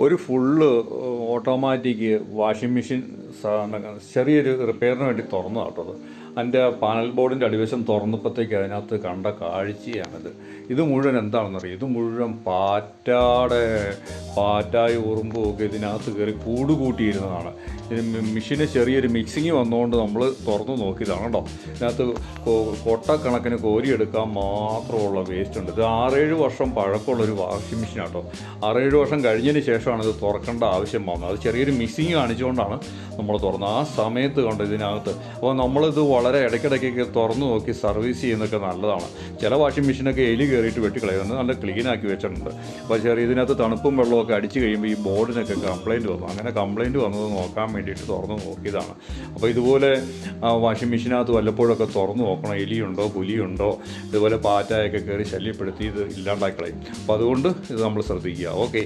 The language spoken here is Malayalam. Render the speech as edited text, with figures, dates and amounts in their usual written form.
ഒരു ഫുള്ള് ഓട്ടോമാറ്റിക് വാഷിംഗ് മെഷീൻ ചെറിയൊരു റിപ്പയറിന് വേണ്ടി തുറന്നതാണ് കേട്ടോ അത്. അതിൻ്റെ പാനൽ ബോർഡിൻ്റെ അടിവശം തുറന്നപ്പോഴത്തേക്ക് അതിനകത്ത് കണ്ട കാഴ്ചയാണിത്. ഇത് മുഴുവൻ എന്താണെന്നറിയാം, ഇത് മുഴുവൻ പാറ്റായി ഉറുമ്പുമൊക്കെ ഇതിനകത്ത് കയറി കൂടുകൂട്ടിയിരുന്നതാണ്. മെഷീന് ചെറിയൊരു മിക്സിങ് വന്നുകൊണ്ട് നമ്മൾ തുറന്നു നോക്കിയതാണ് കേട്ടോ. ഇതിനകത്ത് കൊട്ടക്കണക്കിന് കോരിയെടുക്കാൻ മാത്രമുള്ള വേസ്റ്റ് ഉണ്ട്. ഇത് 6-7 വർഷം പഴക്കമുള്ളൊരു വാഷിംഗ് മെഷീനാണ് കേട്ടോ. 6-7 വർഷം കഴിഞ്ഞതിന് ശേഷമാണ് ഇത് തുറക്കേണ്ട ആവശ്യം വന്നത്. അത് ചെറിയൊരു മിക്സിങ് കാണിച്ചുകൊണ്ടാണ് നമ്മൾ തുറന്നത്. ആ സമയത്ത് കണ്ട് ഇതിനകത്ത് അപ്പോൾ നമ്മളിത് വളരെ ഇടയ്ക്കിടയ്ക്കൊക്കെ തുറന്നു നോക്കി സർവീസ് ചെയ്യുന്നതൊക്കെ നല്ലതാണ്. ചില വാഷിംഗ് മെഷീനൊക്കെ എലി കയറിയിട്ട് വെട്ടിക്കളയുന്നത് നല്ല ക്ലീനാക്കി വെച്ചിട്ടുണ്ട്. അപ്പോൾ ഇതിനകത്ത് തണുപ്പും വെള്ളമൊക്കെ അടിച്ച് കഴിയുമ്പോൾ ഈ ബോർഡിനൊക്കെ കംപ്ലയിൻറ്റ് വന്നു. അങ്ങനെ കംപ്ലയിൻറ്റ് വന്നത് നോക്കാൻ വേണ്ടിയിട്ട് തുറന്നു നോക്കിയതാണ്. അപ്പോൾ ഇതുപോലെ വാഷിംഗ് മെഷീനകത്ത് വല്ലപ്പോഴൊക്കെ തുറന്നു നോക്കണം, എലിയുണ്ടോ പുലിയുണ്ടോ ഇതുപോലെ പാറ്റായൊക്കെ കയറി ശല്യപ്പെടുത്തി ഇത് ഇല്ലാണ്ടാക്കി കളയും. അപ്പോൾ അതുകൊണ്ട് ഇത് നമ്മൾ ശ്രദ്ധിക്കുക. ഓക്കെ.